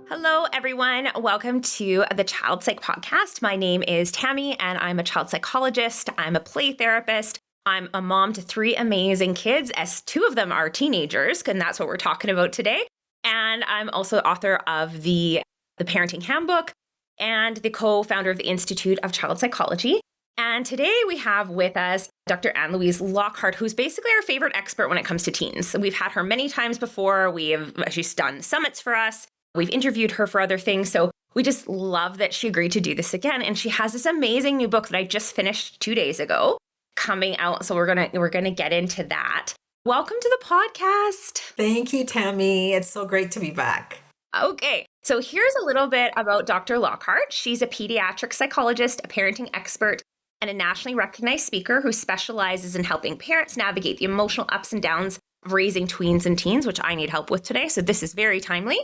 Hello, everyone. Welcome to the Child Psych Podcast. My name is Tammy, and I'm a child psychologist. I'm a play therapist. I'm a mom to 3 amazing kids, as 2 of them are teenagers, and that's what we're talking about today. And I'm also author of the Parenting Handbook and the co-founder of the Institute of Child Psychology. And today we have with us Dr. Ann-Louise Lockhart, who's basically our favorite expert when it comes to teens. We've had her many times before. She's done summits for us. We've interviewed her for other things. So we just love that she agreed to do this again. And she has this amazing new book that I just finished 2 days ago coming out. So we're gonna get into that. Welcome to the podcast. Thank you, Tammy. It's so great to be back. Okay. So here's a little bit about Dr. Lockhart. She's a pediatric psychologist, a parenting expert, and a nationally recognized speaker who specializes in helping parents navigate the emotional ups and downs of raising tweens and teens, which I need help with today. So this is very timely.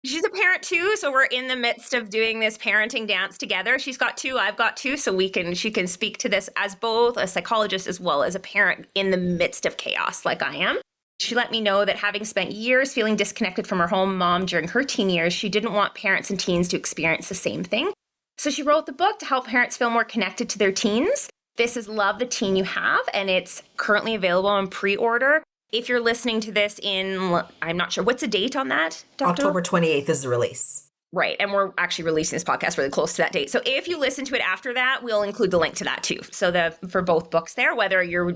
She's a parent too, so we're in the midst of doing this parenting dance together. She's got 2, I've got 2, so she can speak to this as both a psychologist as well as a parent in the midst of chaos like I am. She let me know that having spent years feeling disconnected from her home mom during her teen years, she didn't want parents and teens to experience the same thing. So she wrote the book to help parents feel more connected to their teens. This is Love the Teen You Have, and it's currently available on pre-order. If you're listening to this in, I'm not sure, what's the date on that, Dr.? October 28th is the release. Right. And we're actually releasing this podcast really close to that date. So if you listen to it after that, we'll include the link to that too. So for both books there, whether you're,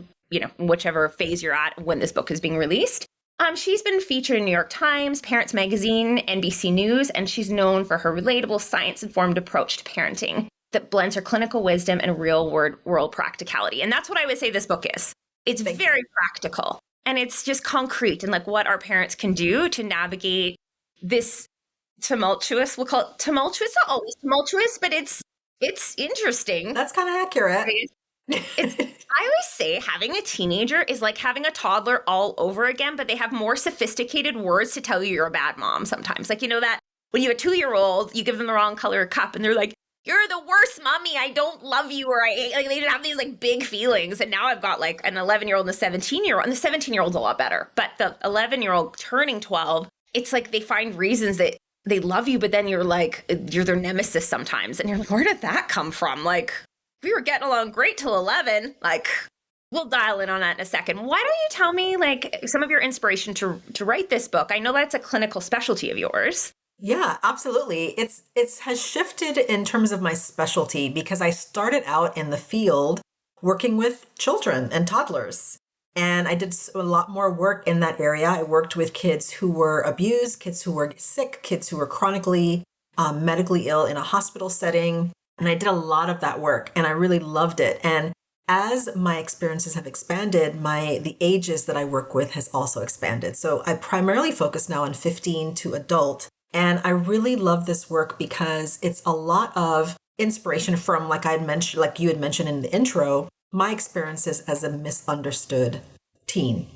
whichever phase you're at when this book is being released. She's been featured in New York Times, Parents Magazine, NBC News, and she's known for her relatable, science-informed approach to parenting that blends her clinical wisdom and real-world practicality. And that's what I would say this book is. It's very practical. And it's just concrete and like what our parents can do to navigate this tumultuous, we'll call it tumultuous, not always tumultuous, but it's interesting. That's kind of accurate. I always say having a teenager is like having a toddler all over again, but they have more sophisticated words to tell you you're a bad mom sometimes. Like, that when you have a 2-year-old, you give them the wrong color cup and they're like, "You're the worst mommy. I don't love you." Or they have these like big feelings. And now I've got like an 11-year-old and a 17-year-old. And the 17-year-old's a lot better. But the 11-year-old turning 12, it's like they find reasons that they love you, but then you're like, you're their nemesis sometimes. And you're like, where did that come from? Like, we were getting along great till 11. Like, we'll dial in on that in a second. Why don't you tell me like some of your inspiration to write this book? I know that's a clinical specialty of yours. Yeah, absolutely. It has shifted in terms of my specialty because I started out in the field working with children and toddlers. And I did a lot more work in that area. I worked with kids who were abused, kids who were sick, kids who were chronically medically ill in a hospital setting. And I did a lot of that work and I really loved it. And as my experiences have expanded, the ages that I work with has also expanded. So I primarily focus now on 15 to adult. And I really love this work because it's a lot of inspiration from, like you had mentioned in the intro, my experiences as a misunderstood teen.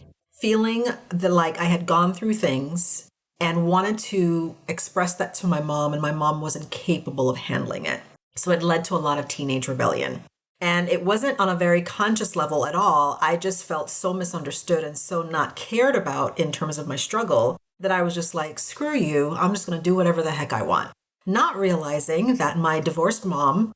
Feeling that like I had gone through things and wanted to express that to my mom, and my mom wasn't capable of handling it. So it led to a lot of teenage rebellion. And it wasn't on a very conscious level at all. I just felt so misunderstood and so not cared about in terms of my struggle that I was just like, screw you, I'm just going to do whatever the heck I want. Not realizing that my divorced mom,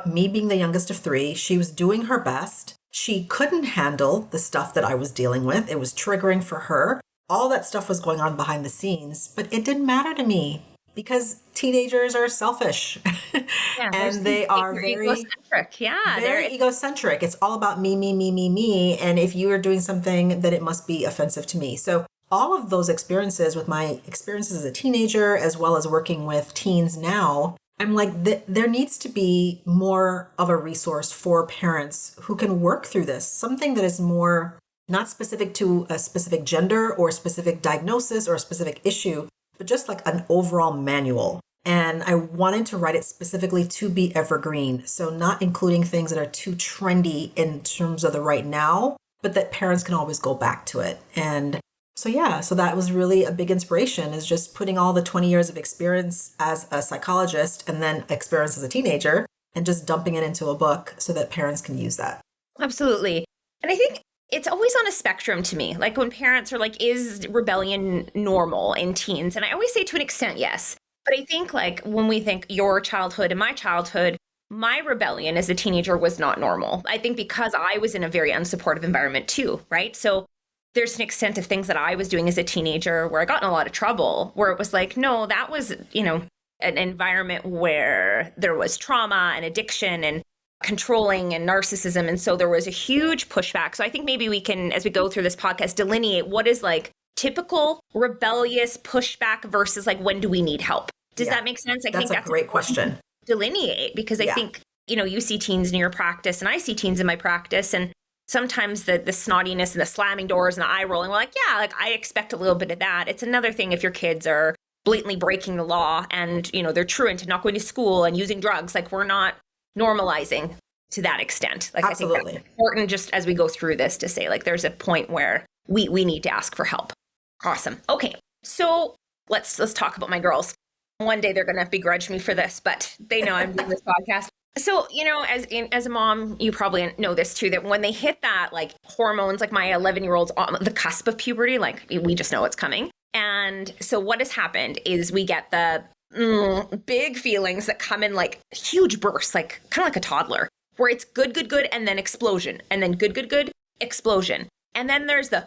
me being the youngest of 3, she was doing her best. She couldn't handle the stuff that I was dealing with. It was triggering for her. All that stuff was going on behind the scenes, but it didn't matter to me because teenagers are selfish. Yeah, and they are very egocentric. Yeah, very egocentric. It's all about me, me, me, me, me. And if you are doing something, then it must be offensive to me. So all of those experiences with my experiences as a teenager, as well as working with teens now, I'm like, there needs to be more of a resource for parents who can work through this. Something that is more not specific to a specific gender or specific diagnosis or a specific issue, but just like an overall manual. And I wanted to write it specifically to be evergreen. So not including things that are too trendy in terms of the right now, but that parents can always go back to it. And so that was really a big inspiration, is just putting all the 20 years of experience as a psychologist and then experience as a teenager and just dumping it into a book so that parents can use that. Absolutely. And I think it's always on a spectrum to me. Like when parents are like, is rebellion normal in teens? And I always say to an extent, yes. But I think like when we think your childhood and my rebellion as a teenager was not normal. I think because I was in a very unsupportive environment too, right? So there's an extent of things that I was doing as a teenager where I got in a lot of trouble, where it was like, no, that was, an environment where there was trauma and addiction and controlling and narcissism. And so there was a huge pushback. So I think maybe we can, as we go through this podcast, delineate what is like typical rebellious pushback versus like when do we need help? Does that make sense? I think that's a great question. Delineate, because I think, you see teens in your practice and I see teens in my practice, and sometimes the snottiness and the slamming doors and the eye rolling, we're like, yeah, like I expect a little bit of that. It's another thing if your kids are blatantly breaking the law and, they're truant and not going to school and using drugs. Like we're not normalizing to that extent. Like Absolutely. I think that's important just as we go through this to say like there's a point where we need to ask for help. Awesome. Okay. So let's talk about my girls. One day they're going to begrudge me for this, but they know I'm doing this podcast. So, as a mom, you probably know this too, that when they hit that like hormones, like my 11-year-old's on the cusp of puberty, like we just know it's coming. And so what has happened is we get the big feelings that come in like huge bursts, like kind of like a toddler, where it's good, and then explosion, and then good, explosion. And then there's the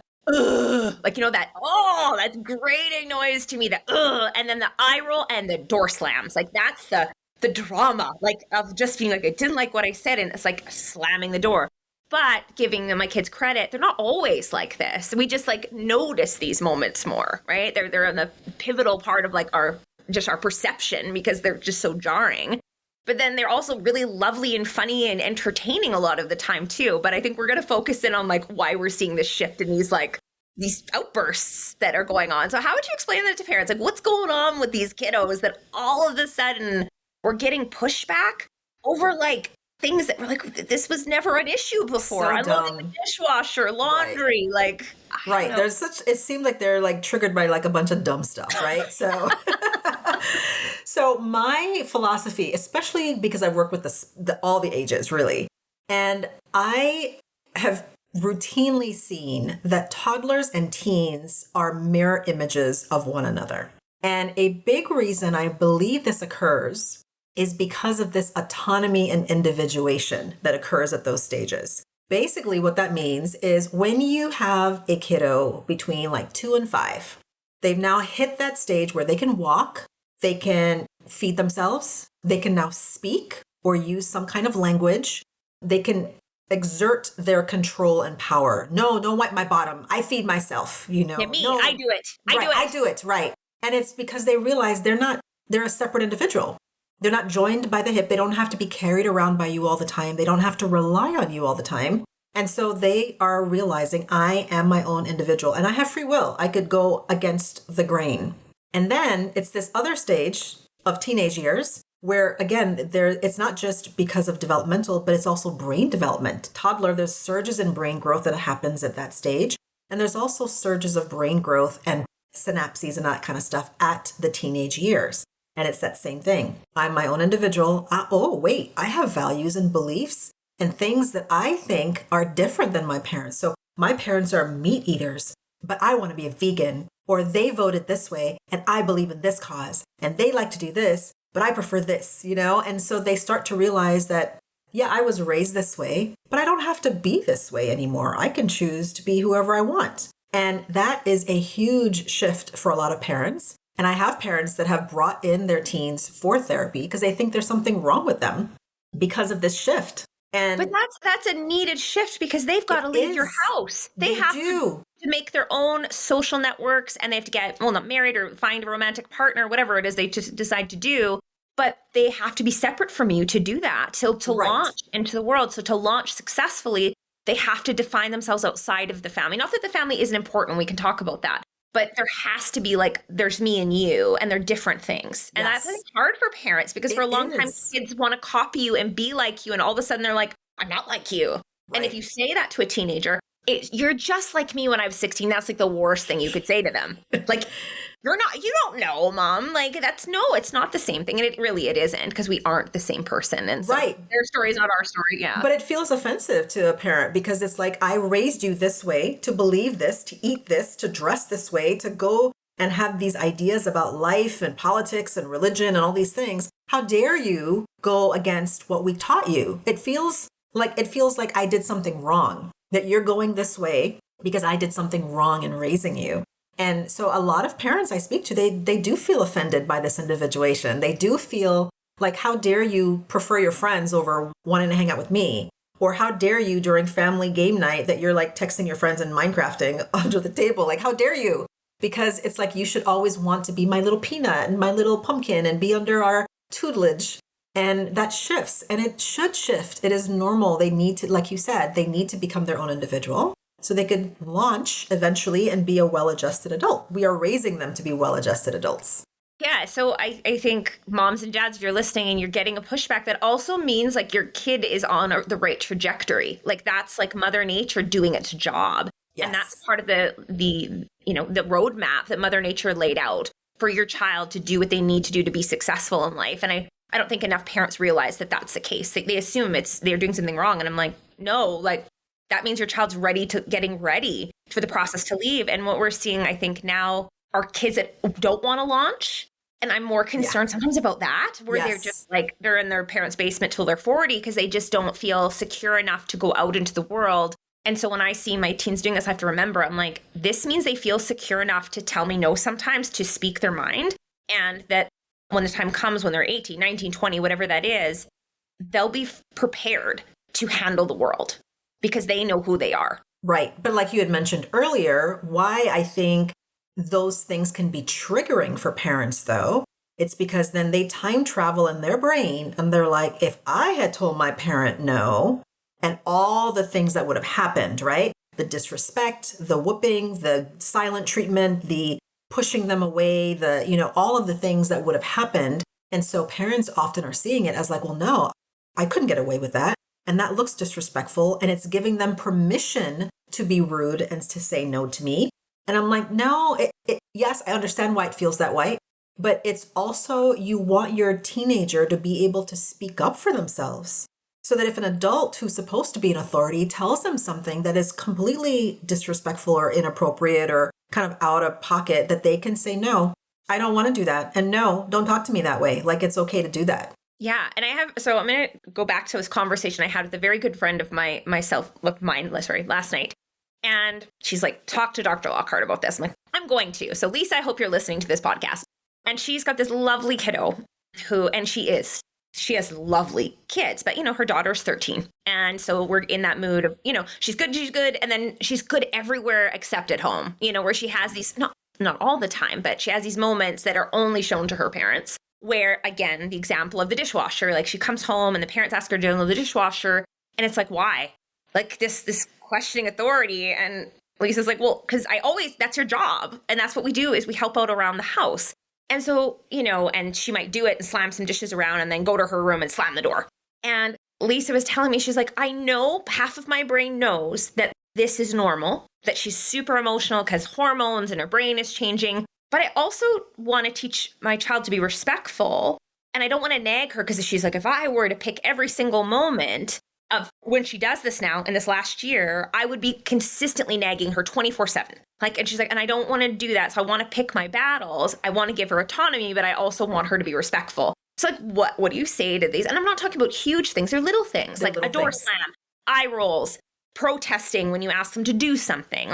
like, that's grating noise to me, and then the eye roll and the door slams. Like that's the drama, like of just being like, I didn't like what I said. And it's like slamming the door. But giving my kids credit, they're not always like this. We just like notice these moments more, right? They're in the pivotal part of like our perception because they're just so jarring. But then they're also really lovely and funny and entertaining a lot of the time too. But I think we're going to focus in on like why we're seeing this shift in these outbursts that are going on. So how would you explain that to parents? Like what's going on with these kiddos that all of a sudden we're getting pushback over like things that were like, this was never an issue before. So I love the dishwasher, laundry, Right. It seemed like they're like triggered by like a bunch of dumb stuff, right? So, so my philosophy, especially because I've worked with all the ages really, and I have routinely seen that toddlers and teens are mirror images of one another. And a big reason I believe this occurs is because of this autonomy and individuation that occurs at those stages. Basically, what that means is when you have a kiddo between like 2 and 5, they've now hit that stage where they can walk, they can feed themselves, they can now speak or use some kind of language, they can exert their control and power. No, don't wipe my bottom. I feed myself, Yeah, me, No, I do it. I do it, right. And it's because they realize they're a separate individual. They're not joined by the hip. They don't have to be carried around by you all the time. They don't have to rely on you all the time. And so they are realizing I am my own individual and I have free will. I could go against the grain. And then it's this other stage of teenage years where, again, it's not just because of developmental, but it's also brain development. Toddler, there's surges in brain growth that happens at that stage. And there's also surges of brain growth and synapses and that kind of stuff at the teenage years. And it's that same thing. I'm my own individual. I have values and beliefs and things that I think are different than my parents. So my parents are meat eaters, but I want to be a vegan, or they voted this way and I believe in this cause and they like to do this, but I prefer this, And so they start to realize that, yeah, I was raised this way, but I don't have to be this way anymore. I can choose to be whoever I want. And that is a huge shift for a lot of parents. And I have parents that have brought in their teens for therapy because they think there's something wrong with them because of this shift. But that's a needed shift because they've got to leave your house. They have to make their own social networks, and they have to get, not married or find a romantic partner, whatever it is they just decide to do. But they have to be separate from you to do that, to launch into the world. So to launch successfully, they have to define themselves outside of the family. Not that the family isn't important. We can talk about that. But there has to be like, there's me and you, and they're different things. And that's hard for parents because for a long time, kids want to copy you and be like you. And all of a sudden they're like, I'm not like you. Right. And if you say that to a teenager, you're just like me when I was 16. That's like the worst thing you could say to them. Like, you don't know, Mom. Like, it's not the same thing. And it isn't because we aren't the same person. And so their story is not our story. Yeah. But it feels offensive to a parent because it's like, I raised you this way to believe this, to eat this, to dress this way, to go and have these ideas about life and politics and religion and all these things, how dare you go against what we taught you? It feels like I did something wrong, that you're going this way because I did something wrong in raising you. And so a lot of parents I speak to, they do feel offended by this individuation. They do feel like, how dare you prefer your friends over wanting to hang out with me? Or how dare you during family game night that you're like texting your friends and Minecrafting under the table? Like, how dare you? Because it's like, you should always want to be my little peanut and my little pumpkin and be under our tutelage. And that shifts, and it should shift. It is normal. They need to, like you said, they need to become their own individual so they could launch eventually and be a well-adjusted adult. We are raising them to be well-adjusted adults. Yeah. So I think moms and dads, if you're listening and you're getting a pushback, that also means like your kid is on the right trajectory. Like that's like Mother Nature doing its job. Yes. And that's part of the roadmap that Mother Nature laid out for your child to do what they need to do to be successful in life. And I don't think enough parents realize that that's the case. They assume they're doing something wrong. And I'm like, no, like that means your child's getting ready for the process to leave. And what we're seeing, I think now, are kids that don't want to launch. And I'm more concerned sometimes about that, where they're just like, they're in their parents' basement till they're 40 because they just don't feel secure enough to go out into the world. And so when I see my teens doing this, I have to remember, I'm like, this means they feel secure enough to tell me no sometimes, to speak their mind. And that when the time comes, when they're 18, 19, 20, whatever that is, they'll be prepared to handle the world because they know who they are. Right. But like you had mentioned earlier, why I think those things can be triggering for parents, though, it's because then they time travel in their brain and they're like, if I had told my parent no, and all the things that would have happened, right? The disrespect, the whooping, the silent treatment, the pushing them away, all of the things that would have happened. And so parents often are seeing it as like, well, no, I couldn't get away with that. And that looks disrespectful. And it's giving them permission to be rude and to say no to me. And I'm like, no, yes, I understand why it feels that way. But it's also, you want your teenager to be able to speak up for themselves. So that if an adult who's supposed to be an authority tells them something that is completely disrespectful or inappropriate or kind of out of pocket, that they can say, no, I don't want to do that. And no, don't talk to me that way. Like, it's okay to do that. Yeah. And I'm going to go back to this conversation I had with a very good friend of mine last night. And she's like, talk to Dr. Lockhart about this. I'm like, I'm going to. So Lisa, I hope you're listening to this podcast. And she's got this lovely kiddo she has lovely kids, but her daughter's 13. And so we're in that mood of, she's good. And then she's good everywhere except at home, where she has these, not all the time, but she has these moments that are only shown to her parents, where, again, the example of the dishwasher, like she comes home and the parents ask her to unload the dishwasher. And it's like, why? Like this questioning authority. And Lisa's like, well, because that's your job. And that's what we do, is we help out around the house. And so, and she might do it and slam some dishes around and then go to her room and slam the door. And Lisa was telling me, she's like, I know half of my brain knows that this is normal, that she's super emotional because hormones and her brain is changing. But I also want to teach my child to be respectful. And I don't want to nag her, because she's like, if I were to pick every single moment of when she does this now in this last year, I would be consistently nagging her 24/7. And she's like, and I don't want to do that. So I want to pick my battles. I want to give her autonomy, but I also want her to be respectful. So like, what do you say to these? And I'm not talking about huge things. They're little things, like a door slam, eye rolls, protesting when you ask them to do something.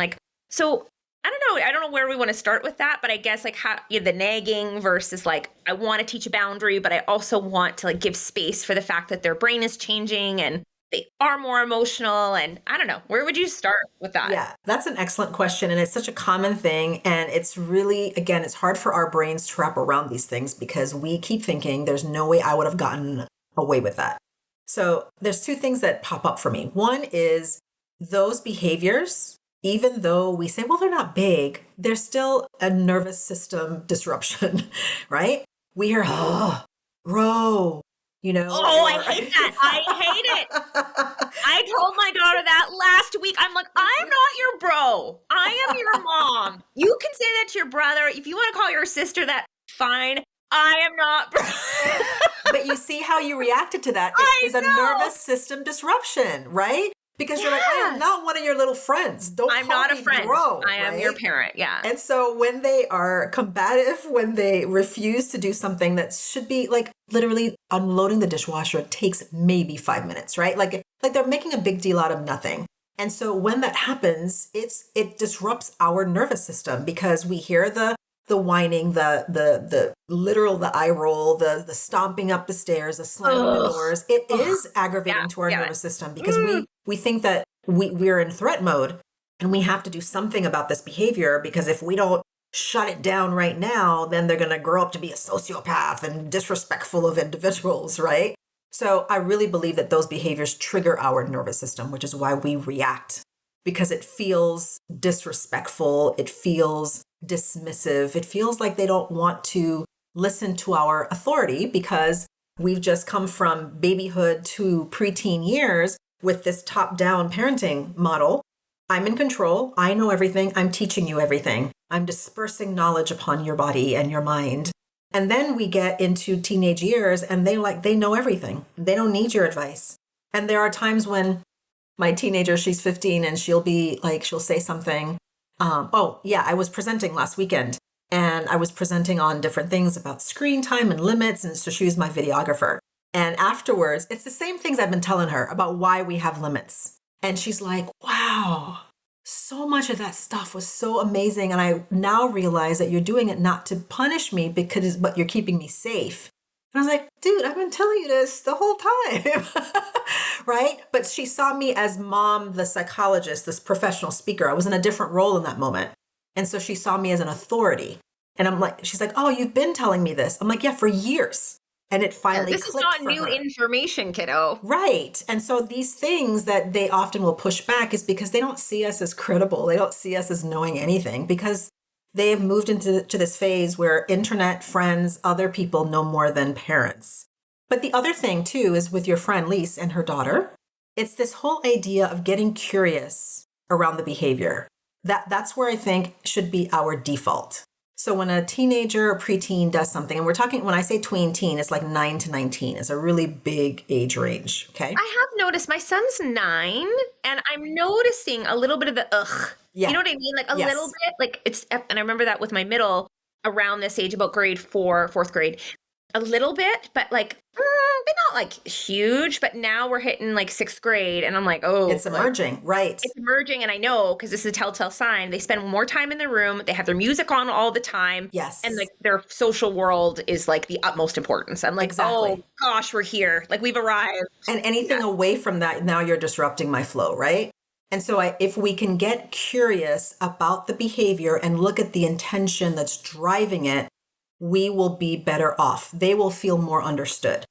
So I don't know. I don't know where we want to start with that, but I guess how the nagging versus I want to teach a boundary, but I also want to give space for the fact that their brain is changing and they are more emotional. And I don't know, where would you start with that? Yeah, that's an excellent question. And it's such a common thing. And it's really, again, it's hard for our brains to wrap around these things because we keep thinking there's no way I would have gotten away with that. So there's two things that pop up for me. One is those behaviors, even though we say, well, they're not big, there's still a nervous system disruption, right? We hear, row. I hate that. I hate it. I told my daughter that last week. I'm like, I'm not your bro. I am your mom. You can say that to your brother. If you want to call your sister that, fine. I am not bro. But you see how you reacted to that. It is a nervous system disruption, right? Because you're like, I am not one of your little friends. Don't I'm call not a me friend. bro, I am right? your parent. Yeah. And so when they are combative, when they refuse to do something that should be like literally unloading the dishwasher takes maybe 5 minutes, right? Like they're making a big deal out of nothing. And so when that happens, it disrupts our nervous system because we hear the whining, the literal, the eye roll, the stomping up the stairs, the slamming the doors. It is aggravating to our nervous system because we think that we're in threat mode and we have to do something about this behavior, because if we don't shut it down right now, then they're going to grow up to be a sociopath and disrespectful of individuals, right? So I really believe that those behaviors trigger our nervous system, which is why we react, because it feels disrespectful. It feels dismissive. It feels like they don't want to listen to our authority because we've just come from babyhood to preteen years with this top-down parenting model. I'm in control. I know everything. I'm teaching you everything. I'm dispersing knowledge upon your body and your mind. And then we get into teenage years and they know everything. They don't need your advice. And there are times when my teenager, she's 15, and she'll say something. I was presenting last weekend, and I was presenting on different things about screen time and limits. And so she was my videographer. And afterwards, it's the same things I've been telling her about why we have limits. And she's like, wow, so much of that stuff was so amazing. And I now realize that you're doing it not to punish me, but you're keeping me safe. And I was like, dude, I've been telling you this the whole time, right? But she saw me as mom, the psychologist, this professional speaker. I was in a different role in that moment. And so she saw me as an authority. And she's like, oh, you've been telling me this. I'm like, yeah, for years. And it finally clicked for her. This is not new information, kiddo. Right. And so these things that they often will push back is because they don't see us as credible. They don't see us as knowing anything, because they have moved into this phase where internet, friends, other people know more than parents. But the other thing, too, is with your friend Lise and her daughter, it's this whole idea of getting curious around the behavior. That's where I think should be our default. So when a teenager or preteen does something, and when I say tween teen, it's like 9 to 19. It's a really big age range, okay? I have noticed my son's 9, and I'm noticing a little bit of the ugh. Yeah. You know what I mean? Like a little bit, like and I remember that with my middle around this age, about grade 4, 4th grade, a little bit, but like, but not like huge. But now we're hitting like 6th grade, and I'm like, oh, it's emerging, right? It's emerging, and I know, because this is a telltale sign. They spend more time in the room. They have their music on all the time. Yes, and like their social world is like the utmost importance. I'm like, exactly. Oh gosh, we're here. Like we've arrived. And anything away from that, now you're disrupting my flow, right? And so if we can get curious about the behavior and look at the intention that's driving it, we will be better off. They will feel more understood.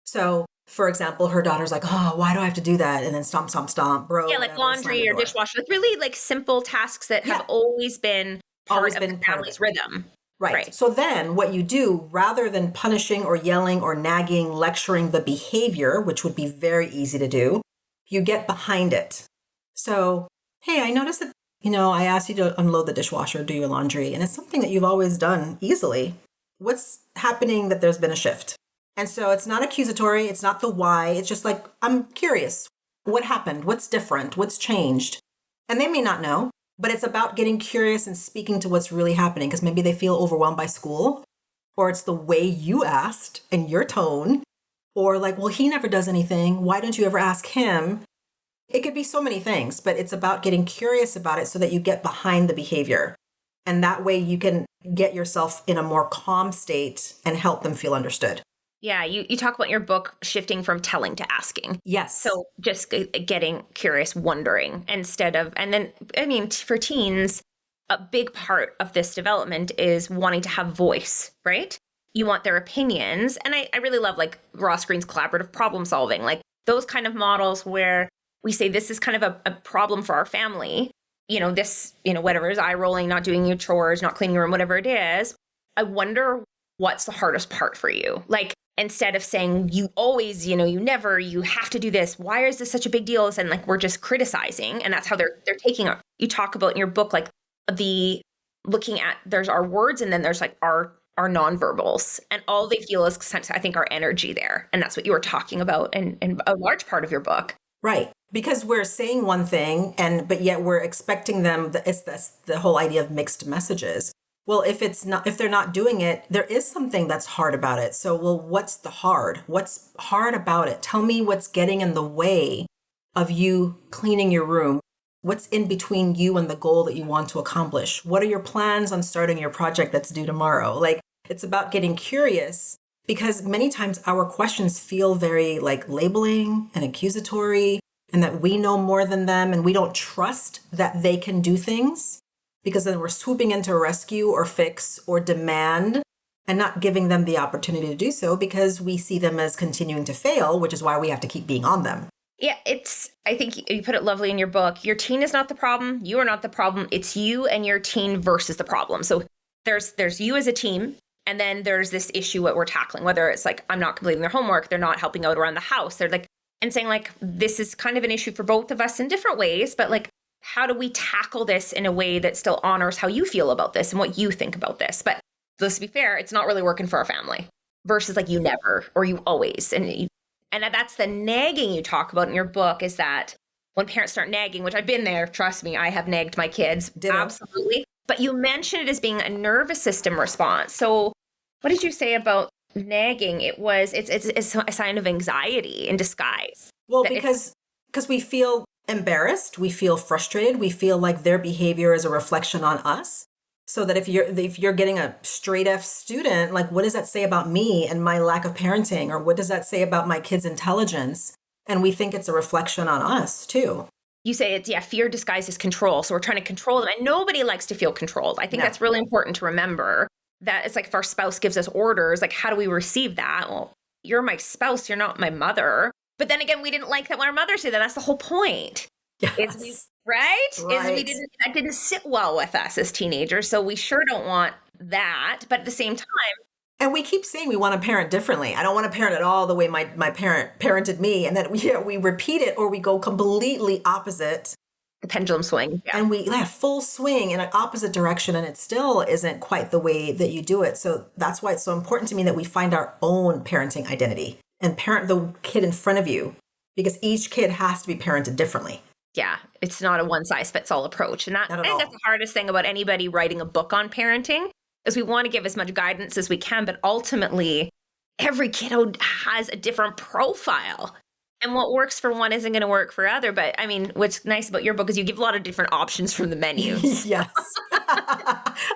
So, for example, her daughter's like, oh, why do I have to do that? And then stomp, stomp, stomp, bro. Yeah, like laundry or dishwasher. Like really like simple tasks that have always been part of the family's rhythm. Right. So then what you do, rather than punishing or yelling or nagging, lecturing the behavior, which would be very easy to do, you get behind it. So, hey, I noticed that, I asked you to unload the dishwasher, do your laundry, and it's something that you've always done easily. What's happening that there's been a shift? And so it's not accusatory. It's not the why. It's just like, I'm curious. What happened? What's different? What's changed? And they may not know, but it's about getting curious and speaking to what's really happening, because maybe they feel overwhelmed by school, or it's the way you asked and your tone, or like, well, he never does anything. Why don't you ever ask him? It could be so many things, but it's about getting curious about it so that you get behind the behavior. And that way you can get yourself in a more calm state and help them feel understood. Yeah, you talk about in your book shifting from telling to asking. Yes. So just getting curious, wondering instead of, and then, I mean, for teens, a big part of this development is wanting to have voice, right? You want their opinions. And I really love like Ross Greene's collaborative problem solving, like those kind of models where we say this is kind of a problem for our family. Whatever is eye rolling, not doing your chores, not cleaning your room, whatever it is. I wonder what's the hardest part for you? Like, instead of saying you always, you never, you have to do this. Why is this such a big deal? And like, we're just criticizing. And that's how they're taking it. You talk about in your book, like looking at, there's our words and then there's like our nonverbals, and all they feel is, I think, our energy there. And that's what you were talking about in a large part of your book. Right. Because we're saying one thing but yet we're expecting them, that's the whole idea of mixed messages. Well, if they're not doing it, there is something that's hard about it. So, well, what's the hard? What's hard about it? Tell me what's getting in the way of you cleaning your room. What's in between you and the goal that you want to accomplish? What are your plans on starting your project that's due tomorrow? Like, it's about getting curious, because many times our questions feel very like labeling and accusatory, and that we know more than them and we don't trust that they can do things, because then we're swooping in to rescue or fix or demand and not giving them the opportunity to do so because we see them as continuing to fail, which is why we have to keep being on them. Yeah, I think you put it lovely in your book. Your teen is not the problem. You are not the problem. It's you and your teen versus the problem. So there's you as a team. And then there's this issue what we're tackling, whether it's like, I'm not completing their homework. They're not helping out around the house. They're like, and saying like, this is kind of an issue for both of us in different ways, but like, how do we tackle this in a way that still honors how you feel about this and what you think about this? But let's be fair, it's not really working for our family versus like you never or you always. And that's the nagging you talk about in your book, is that when parents start nagging, which I've been there, trust me, I have nagged my kids. Ditto. Absolutely. But you mentioned it as being a nervous system response. So what did you say about nagging? It's a sign of anxiety in disguise. Well, because we feel embarrassed, we feel frustrated, we feel like their behavior is a reflection on us. So that if you're getting a straight F student, like, what does that say about me and my lack of parenting? Or what does that say about my kid's intelligence? And we think it's a reflection on us too. You say it's, fear disguised as control. So we're trying to control them, and nobody likes to feel controlled. I think that's really important to remember, that it's like if our spouse gives us orders, like, how do we receive that? Well, you're my spouse, you're not my mother. But then again, we didn't like that when our mothers did that. That's the whole point. Yes. Right? Right. That didn't sit well with us as teenagers. So we sure don't want that. But at the same time, and we keep saying we want to parent differently. I don't want to parent at all the way my parent parented me. And then we repeat it, or we go completely opposite. The pendulum swing. Yeah. And we have full swing in an opposite direction, and it still isn't quite the way that you do it. So that's why it's so important to me that we find our own parenting identity and parent the kid in front of you, because each kid has to be parented differently. Yeah, it's not a one-size-fits-all approach. And I think all. that's the hardest thing about anybody writing a book on parenting, is we want to give as much guidance as we can, but ultimately, every kiddo has a different profile. And what works for one isn't going to work for other. But I mean, what's nice about your book is you give a lot of different options from the menus. Yes.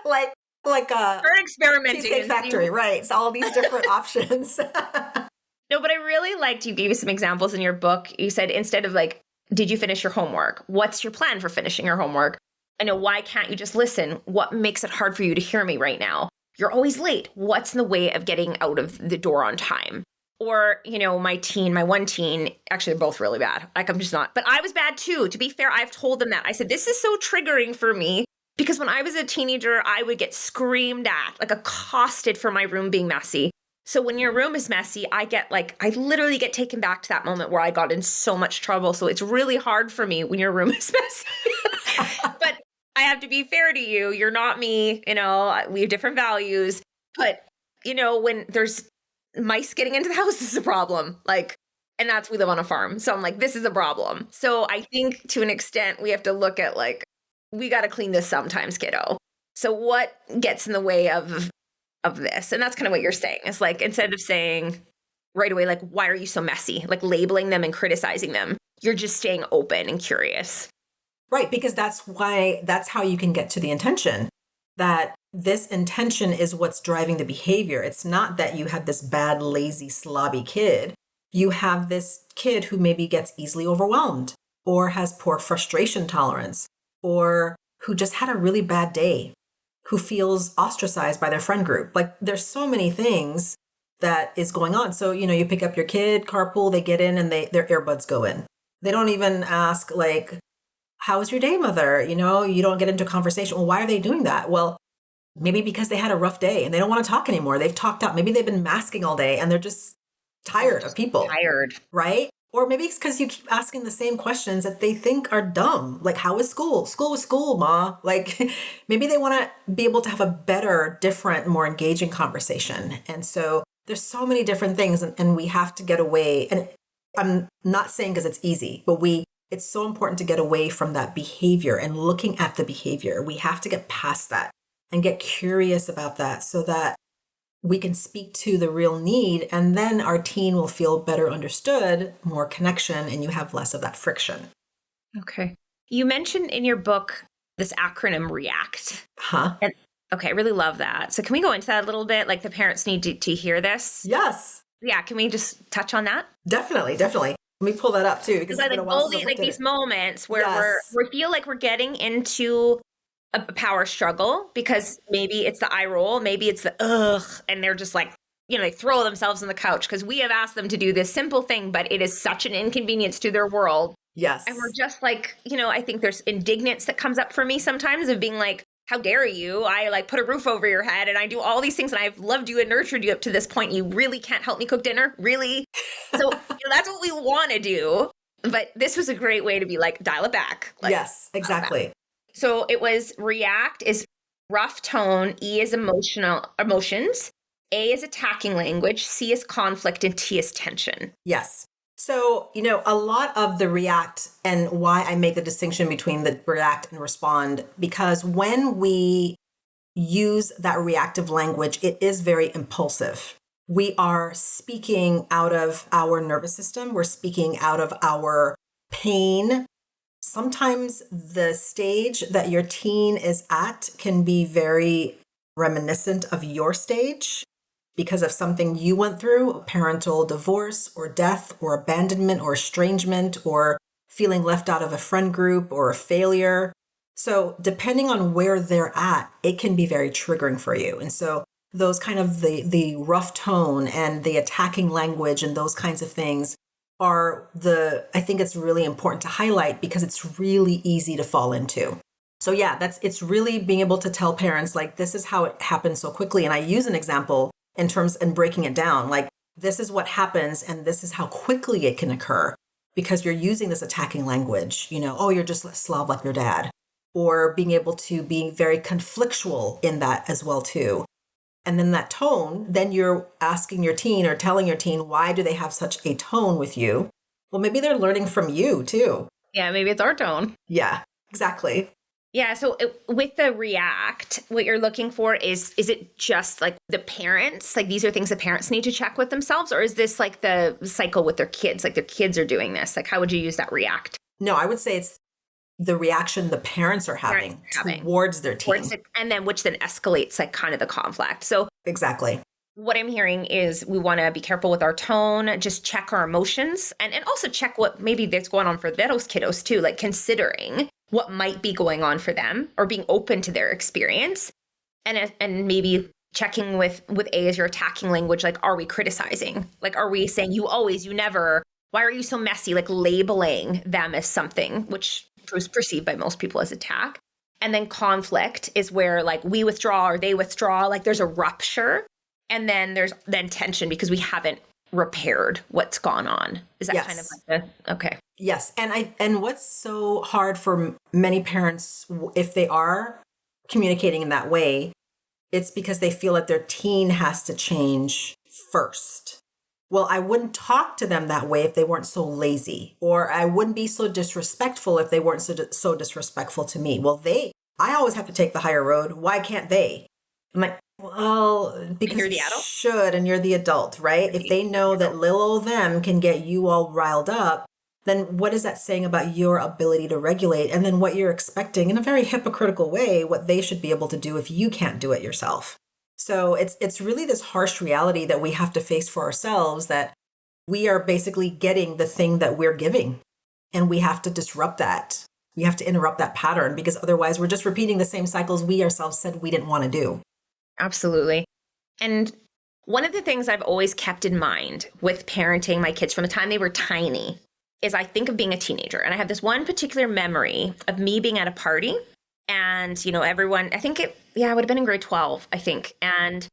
like Start experimenting. Cheesecake Factory, right. It's all these different options. No, but I really liked, you gave some examples in your book. You said, instead of like, did you finish your homework? What's your plan for finishing your homework? I know, why can't you just listen? What makes it hard for you to hear me right now? You're always late. What's in the way of getting out of the door on time? Or, my one teen, actually, they're both really bad. Like, I'm just not. But I was bad too. To be fair, I've told them that. I said, this is so triggering for me, because when I was a teenager, I would get screamed at, like accosted for my room being messy. So when your room is messy, I literally get taken back to that moment where I got in so much trouble. So it's really hard for me when your room is messy. But I have to be fair to you. You're not me. We have different values. But, when there's mice getting into the house, this is a problem. And we live on a farm. So I'm like, this is a problem. So I think to an extent, we have to look at we got to clean this sometimes, kiddo. So what gets in the way of this? And that's kind of what you're saying. It's like, instead of saying right away, why are you so messy? Labeling them and criticizing them, you're just staying open and curious. Right. Because that's how you can get to the intention, that this intention is what's driving the behavior. It's not that you have this bad, lazy, slobby kid. You have this kid who maybe gets easily overwhelmed, or has poor frustration tolerance, or who just had a really bad day, who feels ostracized by their friend group. There's so many things that is going on. So, you pick up your kid, carpool, they get in and their earbuds go in. They don't even ask how was your day, mother? You don't get into conversation. Well, why are they doing that? Well, maybe because they had a rough day and they don't want to talk anymore. They've talked out. Maybe they've been masking all day and they're just tired of people. Tired. Right? Or maybe it's because you keep asking the same questions that they think are dumb. How was school? School was school, Ma. Maybe they want to be able to have a better, different, more engaging conversation. And so there's so many different things, and we have to get away. And I'm not saying because it's easy, but it's so important to get away from that behavior and looking at the behavior. We have to get past that and get curious about that so that we can speak to the real need, and then our teen will feel better understood, more connection, and you have less of that friction. Okay. You mentioned in your book this acronym REACT. And, okay, I really love that. So can we go into that a little bit? Like the parents need to hear this. Yes. Yeah. Can we just touch on that? Definitely. Let me pull that up too. Because I like all these moments where we feel like we're getting into a power struggle because maybe it's the eye roll, maybe it's the ugh, and they're just like, they throw themselves on the couch because we have asked them to do this simple thing, but it is such an inconvenience to their world. Yes. And we're just like, I think there's indignance that comes up for me sometimes of being like, how dare you? I like put a roof over your head and I do all these things and I've loved you and nurtured you up to this point. You really can't help me cook dinner? Really? So that's what we want to do. But this was a great way to be like, dial it back. Like, yes, exactly. So it was REACT is rough tone, E is emotions, A is attacking language, C is conflict, and T is tension. Yes. So, a lot of the REACT, and why I make the distinction between the react and respond, because when we use that reactive language, it is very impulsive. We are speaking out of our nervous system. We're speaking out of our pain. Sometimes the stage that your teen is at can be very reminiscent of your stage because of something you went through, parental divorce or death or abandonment or estrangement or feeling left out of a friend group or a failure. So depending on where they're at, it can be very triggering for you. And so those kind of the rough tone and the attacking language and those kinds of things I think it's really important to highlight because it's really easy to fall into. So yeah, it's really being able to tell parents like, this is how it happens so quickly. And I use an example in terms and breaking it down, like this is what happens and this is how quickly it can occur because you're using this attacking language, oh, you're just a slob like your dad, or being able to be very conflictual in that as well too. And then that tone, then you're asking your teen or telling your teen, why do they have such a tone with you? Well, maybe they're learning from you too. Yeah, maybe it's our tone. Yeah, exactly. Yeah, so with the REACT, what you're looking for is it just like the parents, like these are things the parents need to check with themselves, or is this like the cycle with their kids, like their kids are doing this? Like how would you use that REACT? No, I would say it's the reaction the parents are having towards their teen. And then which then escalates like kind of the conflict. So exactly. What I'm hearing is we want to be careful with our tone, just check our emotions and also check what maybe that's going on for those kiddos too, like considering what might be going on for them or being open to their experience. And maybe checking with A as your attacking language, like, are we criticizing? Like, are we saying you always, you never, why are you so messy? Like labeling them as something, which was perceived by most people as attack. And then conflict is where like we withdraw or they withdraw, like there's a rupture. And then there's tension because we haven't repaired what's gone on. Is that kind of like okay. Yes. And what's so hard for many parents, if they are communicating in that way, it's because they feel that their teen has to change first. Well, I wouldn't talk to them that way if they weren't so lazy, or I wouldn't be so disrespectful if they weren't so disrespectful to me. Well, I always have to take the higher road. Why can't they? I'm like, well, because you're the adult? Should, and you're the adult, right? If they know that little old them can get you all riled up, then what is that saying about your ability to regulate? And then what you're expecting in a very hypocritical way, what they should be able to do if you can't do it yourself. So it's really this harsh reality that we have to face for ourselves, that we are basically getting the thing that we're giving, and we have to disrupt that. We have to interrupt that pattern, because otherwise we're just repeating the same cycles we ourselves said we didn't want to do. Absolutely. And one of the things I've always kept in mind with parenting my kids from the time they were tiny is I think of being a teenager. And I have this one particular memory of me being at a party and, everyone, I think I would have been in grade 12, I think. And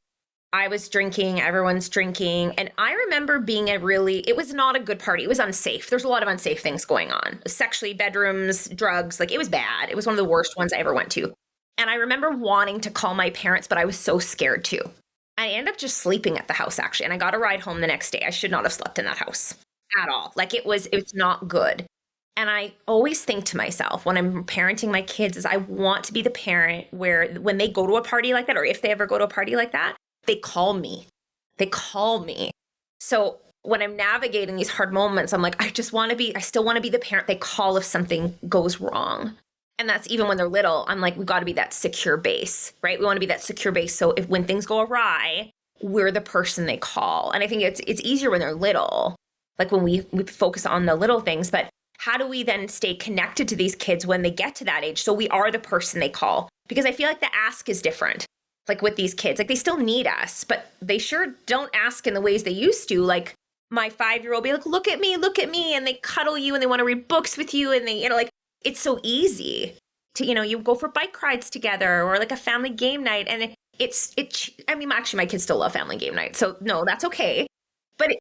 I was drinking, everyone's drinking. And I remember being it was not a good party. It was unsafe. There's a lot of unsafe things going on. Sexually, bedrooms, drugs, like it was bad. It was one of the worst ones I ever went to. And I remember wanting to call my parents, but I was so scared too. I ended up just sleeping at the house, actually. And I got a ride home the next day. I should not have slept in that house. at all. Like it's not good. And I always think to myself when I'm parenting my kids is I want to be the parent where when they go to a party like that, or if they ever go to a party like that, they call me. They call me. So when I'm navigating these hard moments, I'm like, I still want to be the parent they call if something goes wrong. And that's even when they're little. I'm like, we got to be that secure base, right? We want to be that secure base. So if when things go awry, we're the person they call. And I think it's easier when they're little, like when we focus on the little things, but how do we then stay connected to these kids when they get to that age? So we are the person they call, because I feel like the ask is different. Like with these kids, like they still need us, but they sure don't ask in the ways they used to. Like my 5-year-old be like, look at me. And they cuddle you and they want to read books with you. And they, like, it's so easy to, you go for bike rides together or like a family game night. And actually my kids still love family game night. So no, that's okay. But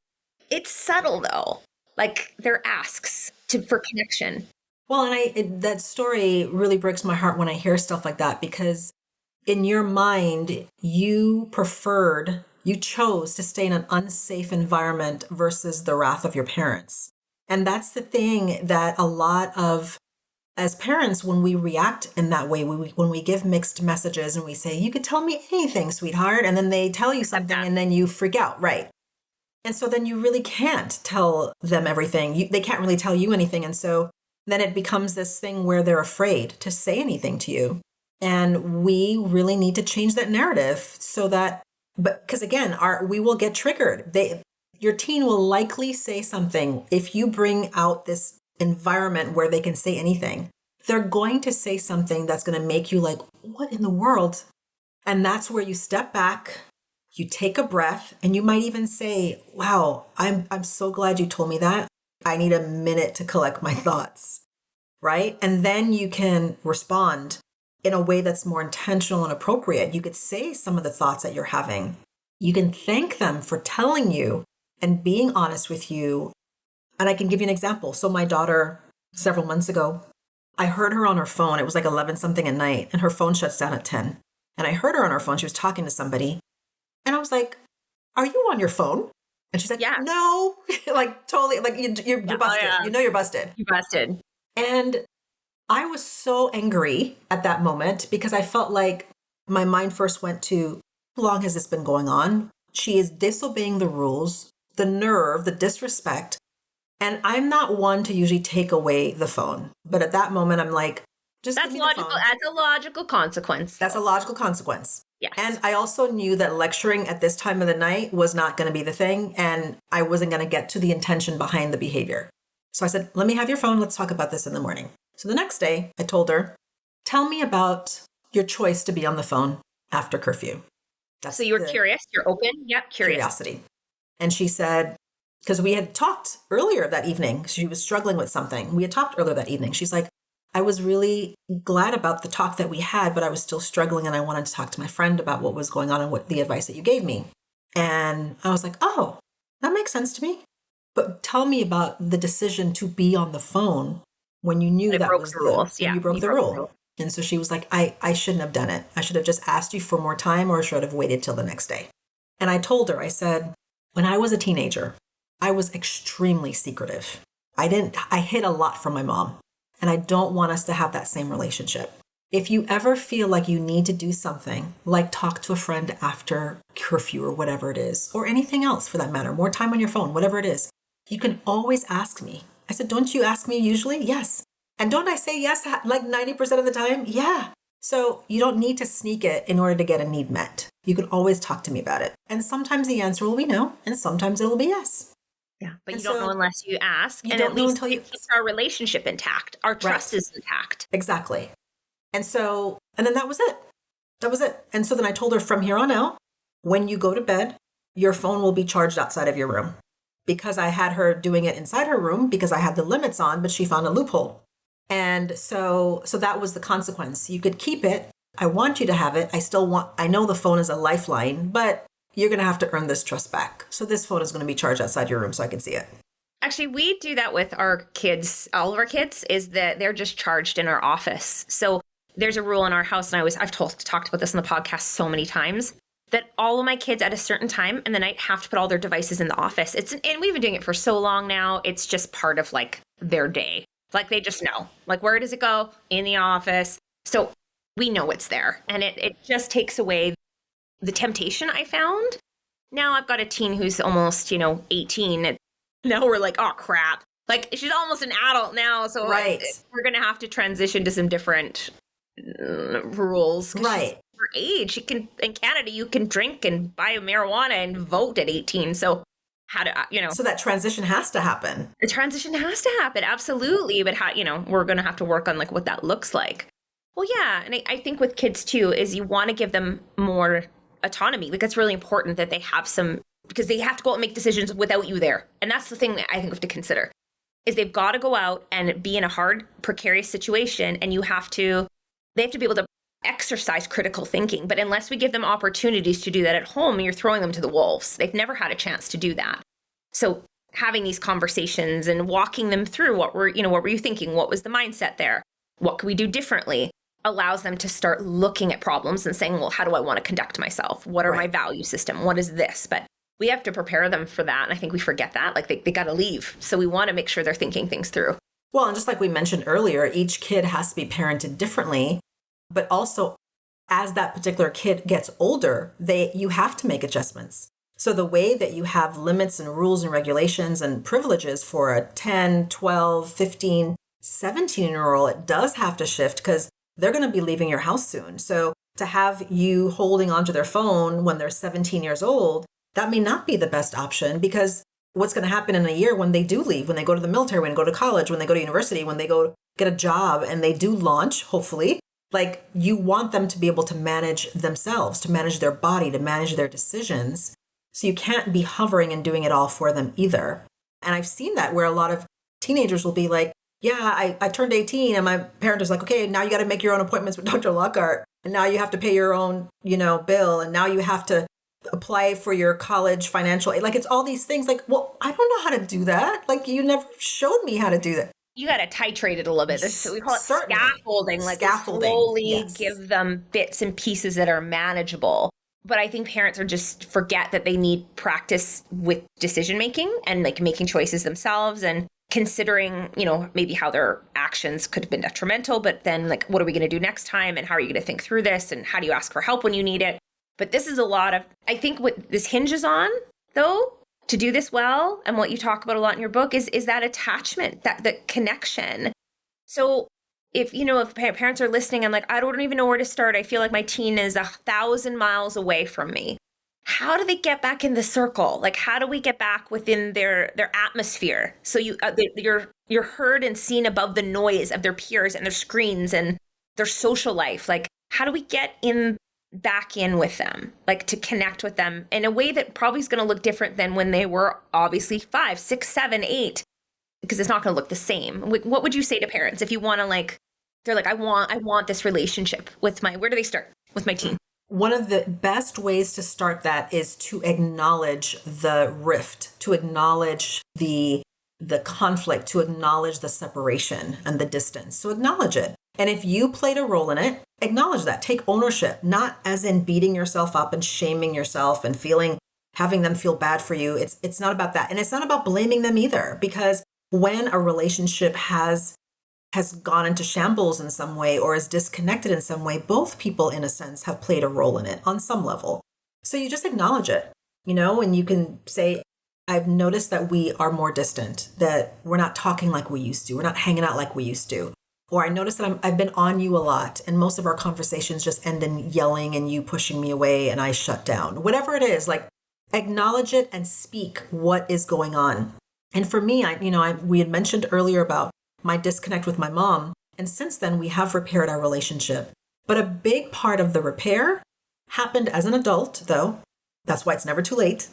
it's subtle though. Like their asks for connection. Well, and that story really breaks my heart when I hear stuff like that, because in your mind, you chose to stay in an unsafe environment versus the wrath of your parents. And that's the thing that a lot of, as parents, when we react in that way, when we give mixed messages and we say, you could tell me anything, sweetheart, and then they tell you something and then you freak out, right? And so then you really can't tell them everything. They can't really tell you anything. And so then it becomes this thing where they're afraid to say anything to you. And we really need to change that narrative so that, because again, we will get triggered. Your teen will likely say something. If you bring out this environment where they can say anything, they're going to say something that's going to make you like, what in the world? And that's where you step back, you take a breath, and you might even say, wow, I'm so glad you told me that. I need a minute to collect my thoughts, right? And then you can respond in a way that's more intentional and appropriate. You could say some of the thoughts that you're having. You can thank them for telling you and being honest with you. And I can give you an example. So my daughter, several months ago, I heard her on her phone. It was like 11 something at night and her phone shuts down at 10. And I heard her on her phone. She was talking to somebody. And I was like, are you on your phone? And she's like, yeah. No, like totally, like you're busted. Yeah. You're busted. You're busted. And I was so angry at that moment because I felt like my mind first went to, how long has this been going on? She is disobeying the rules, the nerve, the disrespect. And I'm not one to usually take away the phone. But at that moment, I'm like, just that's logical. That's a logical consequence. That's a logical consequence. Yes. And I also knew that lecturing at this time of the night was not going to be the thing. And I wasn't going to get to the intention behind the behavior. So I said, let me have your phone. Let's talk about this in the morning. So the next day I told her, tell me about your choice to be on the phone after curfew. So you were curious, you're open. Yep. Curiosity. And she said, because we had talked earlier that evening, she was struggling with something. We had talked earlier that evening. She's like, I was really glad about the talk that we had, but I was still struggling and I wanted to talk to my friend about what was going on and what the advice that you gave me. And I was like, oh, that makes sense to me. But tell me about the decision to be on the phone when you knew that was the rules. Yeah, you broke the rule. And so she was like, I shouldn't have done it. I should have just asked you for more time or should have waited till the next day. And I told her, I said, when I was a teenager, I was extremely secretive. I hid a lot from my mom. And I don't want us to have that same relationship. If you ever feel like you need to do something, like talk to a friend after curfew or whatever it is, or anything else for that matter, more time on your phone, whatever it is, you can always ask me. I said, don't you ask me usually? Yes. And don't I say yes like 90% of the time? Yeah. So you don't need to sneak it in order to get a need met. You can always talk to me about it. And sometimes the answer will be no, and sometimes it will be yes. Yeah, but you don't know unless you ask. And at least it keeps our relationship intact. Our trust is intact. Exactly. And then that was it. That was it. And so then I told her from here on out, when you go to bed, your phone will be charged outside of your room. Because I had her doing it inside her room because I had the limits on, but she found a loophole. And so that was the consequence. You could keep it. I want you to have it. I know the phone is a lifeline, but you're going to have to earn this trust back. So this phone is going to be charged outside your room so I can see it. Actually, we do that with our kids. All of our kids is that they're just charged in our office. So there's a rule in our house, and I've talked about this in the podcast so many times. that all of my kids at a certain time in the night have to put all their devices in the office. And we've been doing it for so long now. It's just part of like their day. Like they just know, like, where does it go? In the office. So we know it's there. And it just takes away the temptation I found. Now I've got a teen who's almost, 18. And now we're like, oh crap. Like she's almost an adult now. So right. We're going to have to transition to some different rules. Right. Her age, in Canada, you can drink and buy marijuana and vote at 18. So how to, So that transition has to happen. The transition has to happen. Absolutely. But how, we're going to have to work on like what that looks like. Well, yeah. And I think with kids too, is you want to give them more autonomy. Like it's really important that they have some, because they have to go out and make decisions without you there. And that's the thing that I think we have to consider is they've got to go out and be in a hard, precarious situation. And they have to be able to exercise critical thinking. But unless we give them opportunities to do that at home, you're throwing them to the wolves. They've never had a chance to do that. So having these conversations and walking them through what were you thinking? What was the mindset there? What could we do differently? Allows them to start looking at problems and saying, well, how do I want to conduct myself? What are my value system? What is this? But we have to prepare them for that. And I think we forget that. Like they got to leave. So we want to make sure they're thinking things through. Well, and just like we mentioned earlier, each kid has to be parented differently. But also, as that particular kid gets older, you have to make adjustments. So the way that you have limits and rules and regulations and privileges for a 10, 12, 15, 17-year-old, it does have to shift because they're going to be leaving your house soon. So to have you holding onto their phone when they're 17 years old, that may not be the best option because what's going to happen in a year when they do leave, when they go to the military, when they go to college, when they go to university, when they go get a job and they do launch, hopefully, like you want them to be able to manage themselves, to manage their body, to manage their decisions. So you can't be hovering and doing it all for them either. And I've seen that where a lot of teenagers will be like, yeah, I turned 18 and my parent was like, okay, now you got to make your own appointments with Dr. Lockhart. And now you have to pay your own, bill. And now you have to apply for your college financial aid. Like it's all these things like, well, I don't know how to do that. Like you never showed me how to do that. You got to titrate it a little bit. So we call it Certainly. scaffolding. Like slowly give them bits and pieces that are manageable. But I think parents just forget that they need practice with decision making and like making choices themselves and considering, maybe how their actions could have been detrimental. But then like, what are we going to do next time? And how are you going to think through this? And how do you ask for help when you need it? But this is a lot of, I think what this hinges on, though, to do this well, and what you talk about a lot in your book is that attachment, that connection. So if parents are listening, I'm like, I don't even know where to start. I feel like my teen is 1,000 miles away from me. How do they get back in the circle? Like, how do we get back within their atmosphere? So you're heard and seen above the noise of their peers and their screens and their social life. Like, how do we get back in with them, like to connect with them in a way that probably is going to look different than when they were obviously 5, 6, 7, 8, because it's not going to look the same. What would you say to parents if you want to they're like, I want this relationship with where do they start with my teen? One of the best ways to start that is to acknowledge the rift, to acknowledge the conflict, to acknowledge the separation and the distance. So acknowledge it. And if you played a role in it, acknowledge that. Take ownership, not as in beating yourself up and shaming yourself and having them feel bad for you. It's not about that. And it's not about blaming them either, because when a relationship has gone into shambles in some way or is disconnected in some way, both people, in a sense, have played a role in it on some level. So you just acknowledge it, and you can say, I've noticed that we are more distant, that we're not talking like we used to. We're not hanging out like we used to. Or I noticed that I've been on you a lot and most of our conversations just end in yelling and you pushing me away and I shut down. Whatever it is, like acknowledge it and speak what is going on. And for me, we had mentioned earlier about my disconnect with my mom. And since then, we have repaired our relationship. But a big part of the repair happened as an adult, though. That's why it's never too late.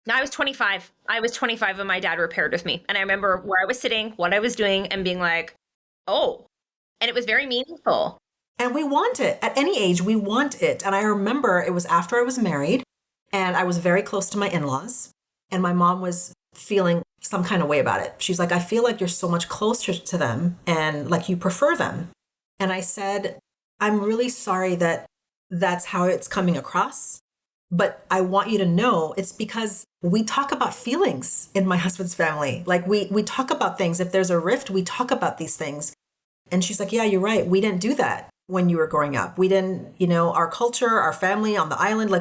I was 25. I was 25 when my dad repaired with me. And I remember where I was sitting, what I was doing, and being like, oh. And it was very meaningful. And we want it. At any age, we want it. And I remember it was after I was married and I was very close to my in-laws. And my mom was feeling some kind of way about it. She's like, I feel like you're so much closer to them and like you prefer them. And I said, I'm really sorry that that's how it's coming across. But I want you to know it's because we talk about feelings in my husband's family. Like we talk about things. If there's a rift, we talk about these things. And she's like, yeah, you're right. We didn't do that when you were growing up. We didn't, our culture, our family on the island,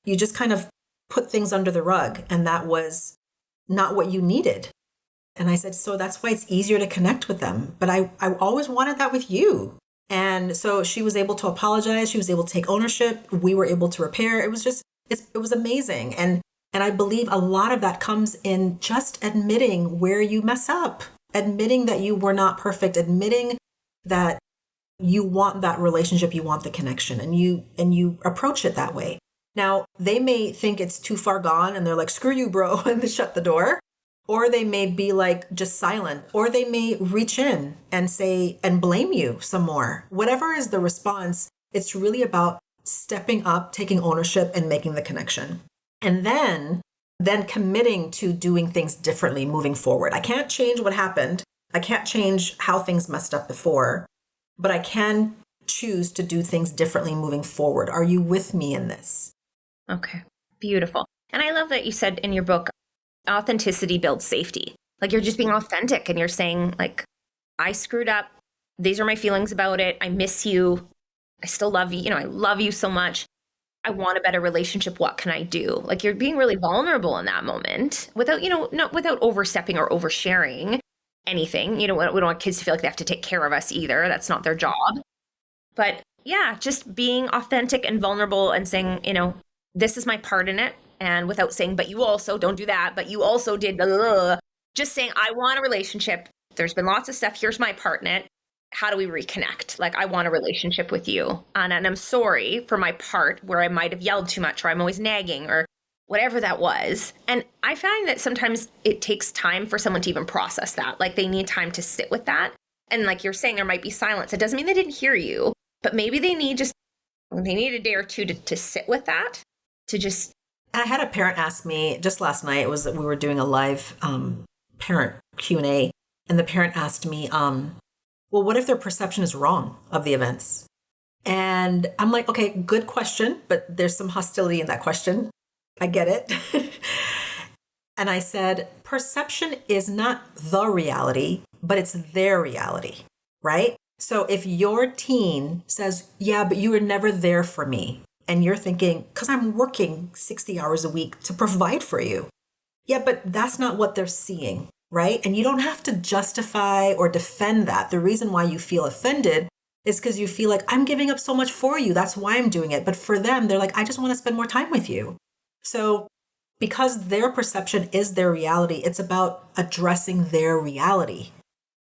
you just kind of put things under the rug. And that was not what you needed. And I said, so that's why it's easier to connect with them. But I always wanted that with you. And so she was able to apologize. She was able to take ownership. We were able to repair. It was just, it was amazing. And I believe a lot of that comes in just admitting where you mess up, admitting that you were not perfect, admitting that you want that relationship, you want the connection, and you approach it that way. Now, they may think it's too far gone and they're like, screw you, bro, and they shut the door. Or they may be like just silent, or they may reach in and say and blame you some more. Whatever is the response, it's really about stepping up, taking ownership, and making the connection. And then committing to doing things differently moving forward. I can't change what happened. I can't change how things messed up before, but I can choose to do things differently moving forward. Are you with me in this? Okay, beautiful. And I love that you said in your book, authenticity builds safety. Like you're just being authentic and you're saying like, I screwed up. These are my feelings about it. I miss you. I still love you. I love you so much. I want a better relationship. What can I do? Like you're being really vulnerable in that moment without, not without overstepping or oversharing anything. We don't want kids to feel like they have to take care of us either. That's not their job. But yeah, just being authentic and vulnerable and saying, this is my part in it. And without saying, but you also don't do that, but you also did, blah, blah, blah. Just saying, I want a relationship. There's been lots of stuff. Here's my part in it. How do we reconnect? Like, I want a relationship with you. And I'm sorry for my part where I might have yelled too much or I'm always nagging or whatever that was. And I find that sometimes it takes time for someone to even process that. Like they need time to sit with that. And like you're saying, there might be silence. It doesn't mean they didn't hear you, but maybe they need a day or two to sit with that, to just. I had a parent ask me just last night, it was that we were doing a live parent Q&A, and the parent asked me, well, what if their perception is wrong of the events? And I'm like, okay, good question, but there's some hostility in that question. I get it. And I said, perception is not the reality, but it's their reality, right? So if your teen says, yeah, but you were never there for me, and you're thinking, because I'm working 60 hours a week to provide for you. Yeah, but that's not what they're seeing, right? And you don't have to justify or defend that. The reason why you feel offended is because you feel like I'm giving up so much for you. That's why I'm doing it. But for them, they're like, I just want to spend more time with you. So because their perception is their reality, it's about addressing their reality.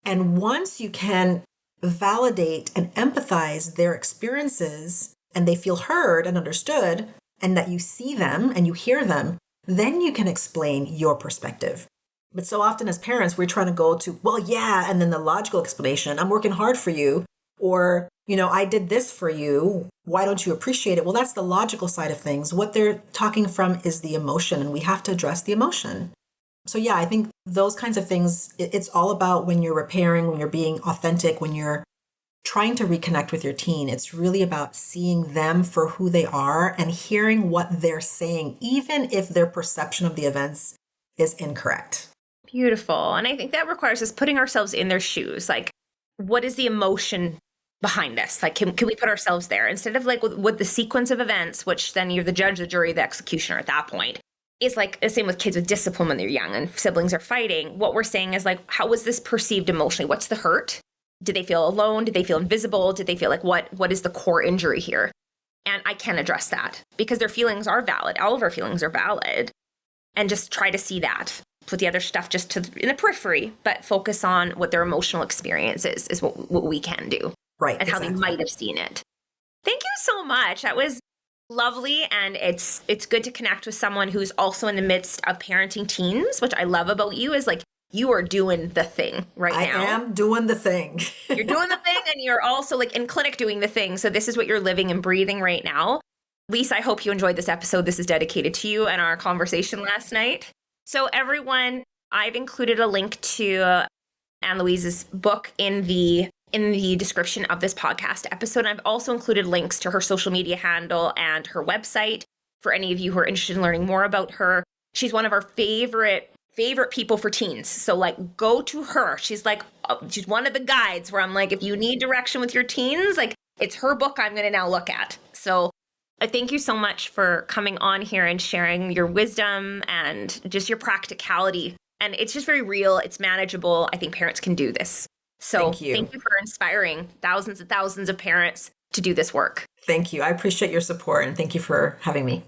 And once you can validate and empathize their experiences, and they feel heard and understood, and that you see them and you hear them, then you can explain your perspective. But so often as parents, we're trying to go to, well, yeah, and then the logical explanation, I'm working hard for you, or, I did this for you. Why don't you appreciate it? Well, that's the logical side of things. What they're talking from is the emotion, and we have to address the emotion. So yeah, I think those kinds of things, it's all about when you're repairing, when you're being authentic, when you're trying to reconnect with your teen. It's really about seeing them for who they are and hearing what they're saying, even if their perception of the events is incorrect. Beautiful. And I think that requires us putting ourselves in their shoes. Like, what is the emotion behind this? Like, can we put ourselves there instead of like with the sequence of events, which then you're the judge, the jury, the executioner at that point. It's like the same with kids with discipline when they're young and siblings are fighting. What we're saying is like, how was this perceived emotionally? What's the hurt? Did they feel alone? Did they feel invisible? Did they feel like what is the core injury here? And I can address that because their feelings are valid. All of our feelings are valid. And just try to see that. Put the other stuff just in the periphery, but focus on what their emotional experience is what we can do. Right. And exactly. how they might have seen it. Thank you so much. That was lovely. And it's good to connect with someone who's also in the midst of parenting teens, which I love about you is like, you are doing the thing right now. I am doing the thing. You're doing the thing, and you're also like in clinic doing the thing. So this is what you're living and breathing right now. Lisa, I hope you enjoyed this episode. This is dedicated to you and our conversation last night. So everyone, I've included a link to Ann-Louise's book in the description of this podcast episode. I've also included links to her social media handle and her website for any of you who are interested in learning more about her. She's one of our favorite people for teens. So like go to her. She's one of the guides where I'm like, if you need direction with your teens, like it's her book I'm going to now look at. So I thank you so much for coming on here and sharing your wisdom and just your practicality. And it's just very real. It's manageable. I think parents can do this. So thank you for inspiring thousands and thousands of parents to do this work. Thank you. I appreciate your support and thank you for having me.